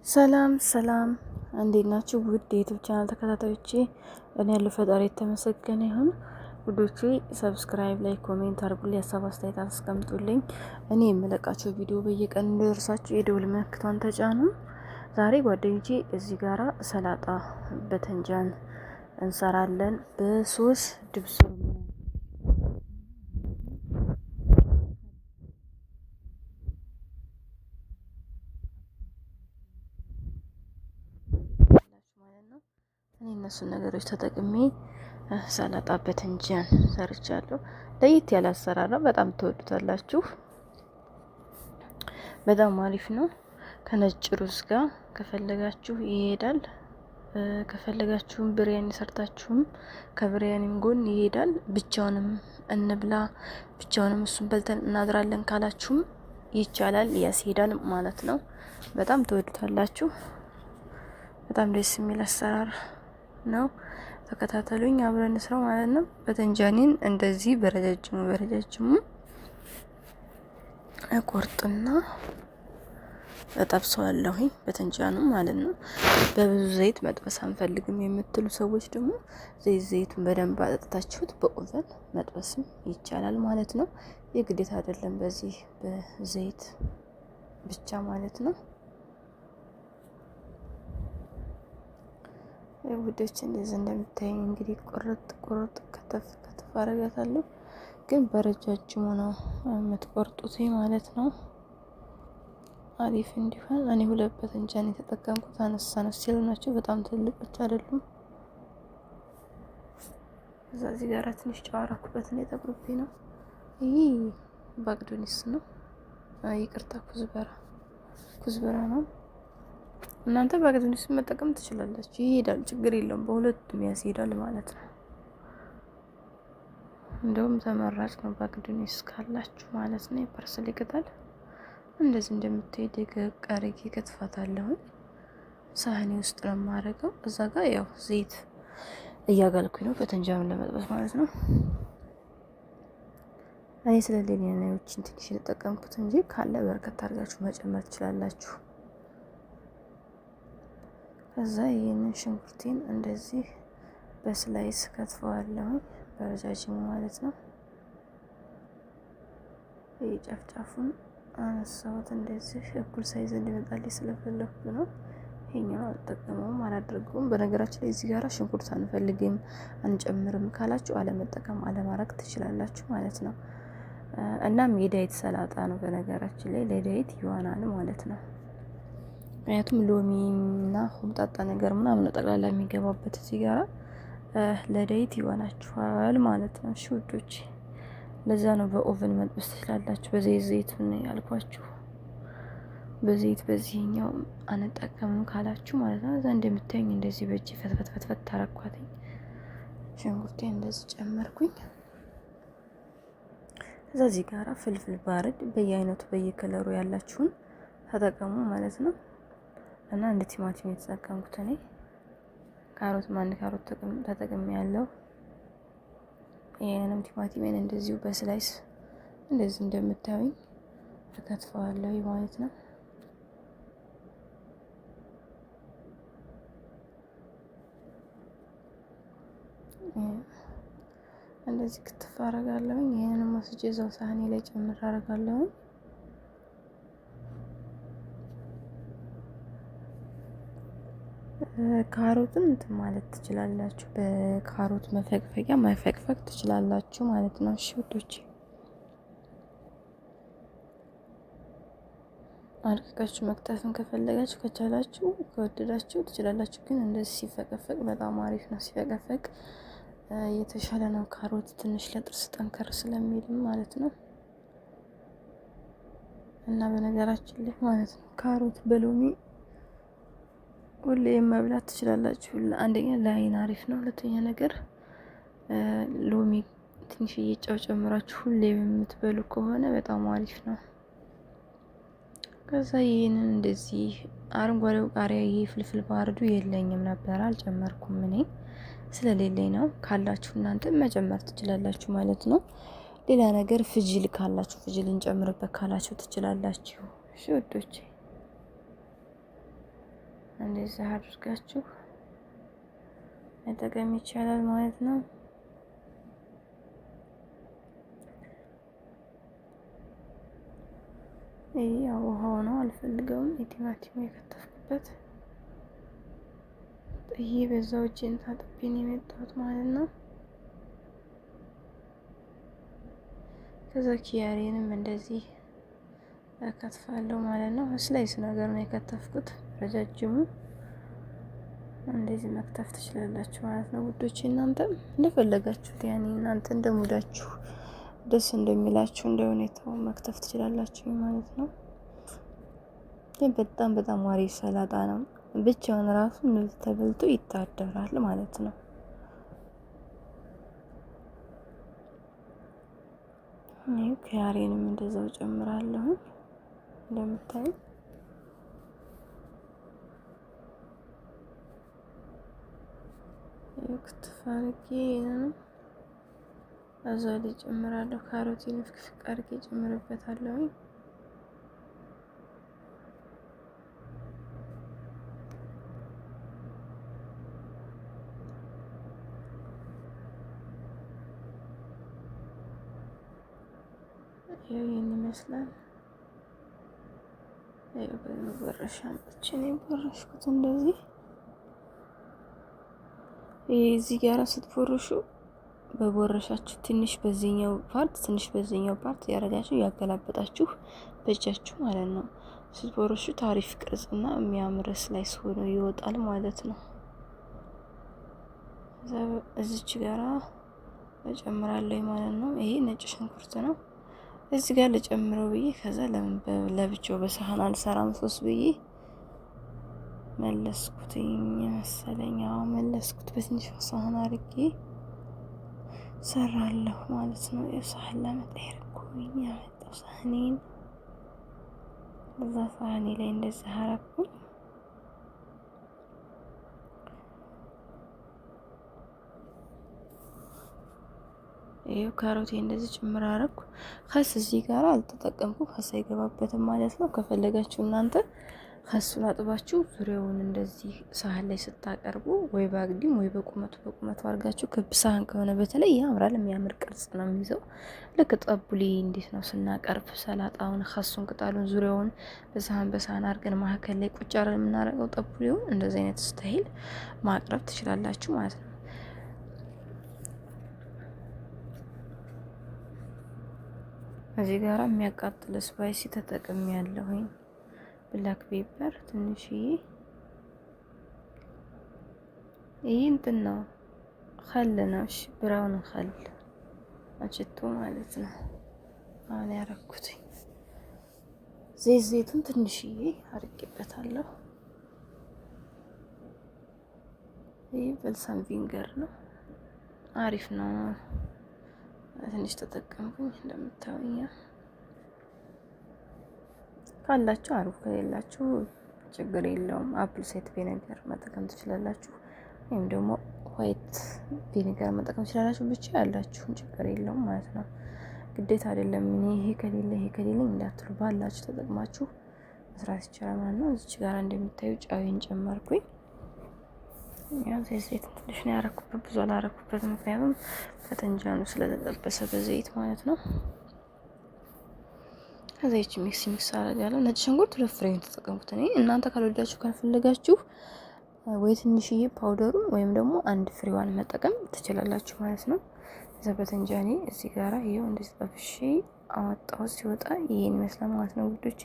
ሰላም ሰላም፣ እንዴት ናችሁ? ውድ የዩቲዩብ ቻናል ተከታታዮቼ፣ እኔ ያለው ፈጣሪ የተመሰገነ ይሁን። ውዶቼ ሰብስክራይብ፣ ላይክ፣ ኮሜንት አድርጉልኝ፣ ሀሳብ አስተያየት አስቀምጡልኝ። እኔ የምለቃቸው ቪዲዮ በየቀን እንዲደርሳችሁ የደውል ምልክቷን ተጫኑ። ዛሬ ጓደኞቼ እዚህ ጋራ ሰላጣ በተንጃን እንሰራለን በሶስ ድብስ እኔ እነሱን ነገሮች ተጠቅሜ ሰላጣ በትንጃን ሰርቻለሁ። ለየት ያለ አሰራር ነው። በጣም ትወዱታላችሁ። በጣም አሪፍ ነው። ከነጭ ሩዝ ጋር ከፈለጋችሁ ይሄዳል። ከፈለጋችሁም ብሪያኒ ሰርታችሁም ከብሪያኒም ጎን ይሄዳል። ብቻውንም እንብላ ብቻውንም እሱን በልተን እናድራለን ካላችሁም ይቻላል፣ ያስሄዳል ማለት ነው። በጣም ትወዱታላችሁ። በጣም ደስ የሚል አሰራር ነው። ተከታተሉኝ፣ አብረን እንስራው ማለት ነው። በተንጃኒን እንደዚህ በረጃጅሙ ቆርጥና እጠብሰዋለሁኝ በተንጃኑ ማለት ነው። በብዙ ዘይት መጥበስ አንፈልግም የምትሉ ሰዎች ደግሞ ዘይቱን በደንብ አጠጥታችሁት በኦቨን መጥበስም ይቻላል ማለት ነው። የግዴታ አይደለም በዚህ በዘይት ብቻ ማለት ነው። ውዶች እንደዚህ እንደምታዩኝ እንግዲህ ቁርጥ ከተፍ አረጋታለሁ። ግን በረጃጅሙ ነው የምትቆርጡት ማለት ነው። አሪፍ እንዲሆን እኔ ሁለት በተንጃን የተጠቀምኩት አነስ ሲሉ ናቸው። በጣም ትልቆች አይደሉም። እዚህ ጋር ትንሽ ጨው አደረኩበት ነው የጠቁርብኝ ነው። ይህ ባቅዶኒስ ነው። ይቅርታ ኩዝበራ ነው። እናንተ ባቅዶኒስ መጠቀም ትችላላችሁ። ይሄዳል፣ ችግር የለውም። በሁለቱም ያስሄዳል ማለት ነው። እንደውም ተመራጭ ነው ባቅዶኒስ ካላችሁ ማለት ነው። የፐርሰል ቅጠል እንደዚህ እንደምታዩ ደቀቅ አድርጌ ከትፋታለሁ። ሳህኔ ውስጥ ነው የማደርገው። እዛ ጋር ያው ዘይት እያጋልኩኝ ነው በተንጃም ለመጥበስ ማለት ነው። እኔ ስለሌለኝ ነው ትንሽ የተጠቀምኩት እንጂ ካለ በርከት አድርጋችሁ መጨመር ትችላላችሁ። ከዛ ይህንን ሽንኩርቴን እንደዚህ በስላይስ ከትፈዋለሁ በረጃጅሙ ማለት ነው። ጫፍጫፉን አነሳሁት እንደዚህ እኩል ሳይዝ እንዲመጣልኝ ስለፈለኩ ነው። ይሄኛው አልጠቀመውም፣ አላደርገውም። በነገራችን ላይ እዚህ ጋራ ሽንኩርት አንፈልግም አንጨምርም ካላችሁ አለመጠቀም አለማድረግ ትችላላችሁ ማለት ነው። እናም የዳይት ሰላጣ ነው። በነገራችን ላይ ለዳይት ይሆናል ማለት ነው። ምክንያቱም ሎሚና ሆምጣጣ ነገር ምናምን ጠቅላላ የሚገባበት እዚህ ጋራ ለዳይት ይሆናችኋል ማለት ነው። እሺ ውዶች፣ ለዛ ነው በኦቨን መጥበስ ትችላላችሁ። በዘይት ነው ያልኳችሁ። በዘይት በዚህኛው አንጠቀምም ካላችሁ ማለት ነው። እዛ እንደምታዩኝ እንደዚህ በእጅ ፈትፈት ታረኳትኝ። ሽንኩርቴ እንደዚህ ጨመርኩኝ። እዛ እዚህ ጋራ ፍልፍል ባርድ በየአይነቱ በየከለሩ ያላችሁን ተጠቀሙ ማለት ነው። እና እንደ ቲማቲም የተጠቀምኩት እኔ ካሮት ተጠቅሜ ያለው። ይሄንንም ቲማቲሜን እንደዚሁ በስላይስ እንደዚህ እንደምታዩኝ ተከትፈዋለሁ ማለት ነው። እንደዚህ ክትፍ አደርጋለሁ። ይሄንንም ወስጄ እዛው ሳህኔ ላይ ጨምር አደርጋለሁ። ካሮትን እንትን ማለት ትችላላችሁ። በካሮት መፈቅፈቂያ መፈቅፈቅ ትችላላችሁ ማለት ነው። እሺ ውዶቼ፣ አድቅቃችሁ መክተፍን ከፈለጋችሁ ከቻላችሁ ከወደዳችሁ ትችላላችሁ። ግን እንደዚህ ሲፈቀፈቅ በጣም አሪፍ ነው። ሲፈቀፈቅ የተሻለ ነው። ካሮት ትንሽ ለጥርስ ጠንከር ስለሚልም ማለት ነው። እና በነገራችን ላይ ማለት ነው ካሮት በሎሚ ሁሌ መብላት ትችላላችሁ። አንደኛ ለአይን አሪፍ ነው። ሁለተኛ ነገር ሎሚ ትንሽዬ ጨው ጨምራችሁ ሁሌ የምትበሉ ከሆነ በጣም አሪፍ ነው። ከዛ ይሄንን እንደዚህ አረንጓዴው ቃሪያ ይሄ ፍልፍል ባርዱ የለኝም ነበር አልጨመርኩም እኔ ስለሌለኝ ነው። ካላችሁ እናንተ መጨመር ትችላላችሁ ማለት ነው። ሌላ ነገር ፍጅል ካላችሁ ፍጅል እንጨምርበት ካላችሁ ትችላላችሁ። እሺ ውዶቼ፣ እንደዚህ አድርጋችሁ መጠቀም ይቻላል ማለት ነው። ይሄ ያው ውሃው ነው፣ አልፈልገውም። የቲማቲም የከተፍኩበት ጥዬ በዛው እጄን ታጥቤ ነው የመጣሁት ማለት ነው። ከዛ ኪያሬንም እንደዚህ እከትፋለሁ ማለት ነው። ስላይስ ነገር ነው የከተፍኩት ረጃጅሙ። እንደዚህ መክተፍ ትችላላችሁ ማለት ነው ውዶቼ። እናንተም እንደፈለጋችሁት ያኔ እናንተ እንደሙዳችሁ ደስ እንደሚላችሁ እንደ ሁኔታው መክተፍ ትችላላችሁ ማለት ነው። በጣም በጣም አሪፍ ሰላጣ ነው። ብቻውን ራሱ እንደዚህ ተበልቶ ይታደራል ማለት ነው። ይሄ ኪያሬንም እንደዛው ጨምራለሁ እንደምታዩ። ክትፍ አድርጌ እዛ ላይ ጨምራለሁ። ካሮቲን ፍቅፍቅ አድርጌ ጨምርበታለሁ። ይሄን ይመስላል። ይሄ በመቦረሻ አምጥቼ ነው የቦረሽኩት እንደዚህ። እዚህ ጋር ስትቦርሹ በቦረሻችሁ ትንሽ በዚህኛው ፓርት ትንሽ በዚህኛው ፓርት ያረጋችሁ ያገላበጣችሁ በእጃችሁ ማለት ነው። ስትቦርሹ ታሪፍ ቅርጽና የሚያምር ስላይስ ሆኖ ይወጣል ማለት ነው። እዚች ጋራ እጨምራለሁ ማለት ነው። ይሄ ነጭ ሽንኩርት ነው። እዚህ ጋር ልጨምረው ብዬ ከዛ ለብቻው በሳህን አልሰራም ሶስ ብዬ መለስኩትኝ መሰለኝ። አዎ መለስኩት። በትንሽ ሳህን አድርጌ ሰራለሁ ማለት ነው። የሳህን ለመቀየር እኮኝ ያመጣው ሳህኔን እዛ ሳህኔ ላይ እንደዚህ አረኩኝ። ይሄው ካሮቴ እንደዚህ ጭምር አረኩ። ከስ እዚህ ጋር አልተጠቀምኩም፣ ከስ አይገባበትም ማለት ነው። ከፈለጋችሁ እናንተ ከሱን አጥባችሁ ዙሪያውን እንደዚህ ሳህን ላይ ስታቀርቡ ወይ በአግዲም ወይ በቁመቱ አድርጋችሁ ክብ ሳህን ከሆነ በተለይ ያምራል። የሚያምር ቅርጽ ነው የሚይዘው። ልክ ጠቡሊ እንዴት ነው ስናቀርብ ሰላጣውን ከሱን ቅጠሉን ዙሪያውን በሳህን አድርገን መሀከል ላይ ቁጭ አድርገን የምናደርገው ጠቡሊውን እንደዚህ አይነት ስታይል ማቅረብ ትችላላችሁ ማለት ነው። እዚህ ጋራ የሚያቃጥል ስፓይሲ ተጠቅሜ ያለሁኝ ብላክ ፔፐር ትንሽዬ። ይህ እንትን ነው ኸል ነው። እሺ ብራውን ኸል አጭቶ ማለት ነው። አሁን ያረኩት ዘይቱን ትንሽዬ አርቄበታለሁ። ይህ በልሳም ቪንገር ነው። አሪፍ ነው። ትንሽ ተጠቀምኩኝ እንደምታዩኝ። ካላችሁ አሪፍ፣ ከሌላችሁ ችግር የለውም። አፕል ሳይት ቪኔገር መጠቀም ትችላላችሁ፣ ወይም ደግሞ ዋይት ቪኔገር መጠቀም ትችላላችሁ። ብቻ ያላችሁን ችግር የለውም ማለት ነው። ግዴታ አይደለም። ይሄ ከሌለኝ እንዳትሉ፣ ባላችሁ ተጠቅማችሁ መስራት ይቻላል ማለት ነው። እዚች ጋር እንደምታዩ ጫዊን ጨመርኩኝ። ያው ዘይት ትንሽ ነው ያረኩበት፣ ብዙ አላረኩበት፣ ምክንያቱም ፈተንጃኑ ስለተጠበሰ በዘይት ማለት ነው። ከዛይች ሚክስ አደርጋለሁ። ነጭ ሽንኩርት ሁለት ፍሬ ተጠቀምኩት እኔ። እናንተ ካልወዳችሁ ካልፈለጋችሁ ወይ ትንሽዬ ፓውደሩን ወይም ደግሞ አንድ ፍሬዋን መጠቀም ትችላላችሁ ማለት ነው። እዛ በተንጃኔ እዚህ ጋራ ይሄው እንደዚህ ጠብሼ አወጣሁት። ሲወጣ ይሄን ይመስላል ማለት ነው ውዶቼ።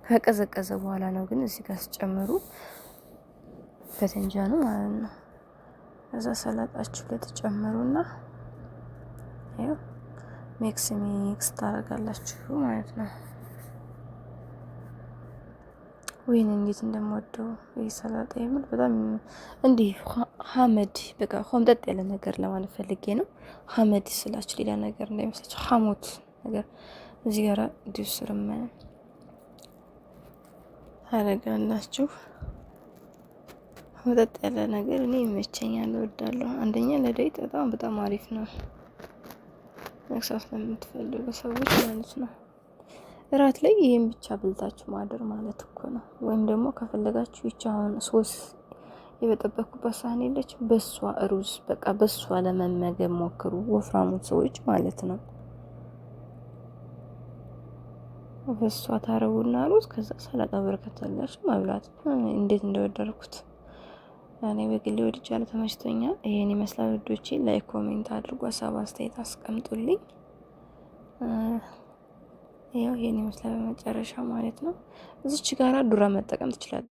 ከቀዘቀዘ በኋላ ነው ግን እዚህ ጋር ስጨምሩ በተንጃኑ ማለት ነው። ከዛ ሰላጣችሁ ላይ ተጨመሩና ይሄው ሚክስ ታደርጋላችሁ ማለት ነው። ወይኔ እንዴት እንደምወደው ይሄ ሰላጣ የምር በጣም እንዲህ ሐመድ በቃ ሆምጠጥ ያለ ነገር ለማለት ፈልጌ ነው። ሐመድ ስላችሁ ሌላ ነገር እንዳይመስላችሁ ሐሞት ነገር እዚህ ጋር ዲስርም ታደርጋላችሁ። ሆምጠጥ ያለ ነገር እኔ ይመቸኛል፣ እወዳለሁ። አንደኛ ለዳይት በጣም አሪፍ ነው። መክሳት ለምትፈልጉ ሰዎች ማለት ነው። እራት ላይ ይሄን ብቻ ብልታችሁ ማደር ማለት እኮ ነው። ወይም ደግሞ ከፈለጋችሁ ይቻ አሁን ሶስ የበጠበኩበት ሳህን የለች፣ በሷ ሩዝ በቃ በሷ ለመመገብ ሞክሩ፣ ወፍራሙት ሰዎች ማለት ነው። በሷ ታረቡና ሩዝ ከዛ ሰላጣ በርከታላችሁ መብላት። እንዴት እንደወደድኩት እኔ በግሌ ወድጃለሁ፣ ተመችቶኛል። ይሄን ይመስላል ውዶቼ። ላይክ ኮሜንት አድርጉ፣ ሀሳብ አስተያየት አስቀምጡልኝ። ያው ይሄን ይመስላል በመጨረሻ ማለት ነው። እዚች ጋራ ዱራ መጠቀም ትችላለህ።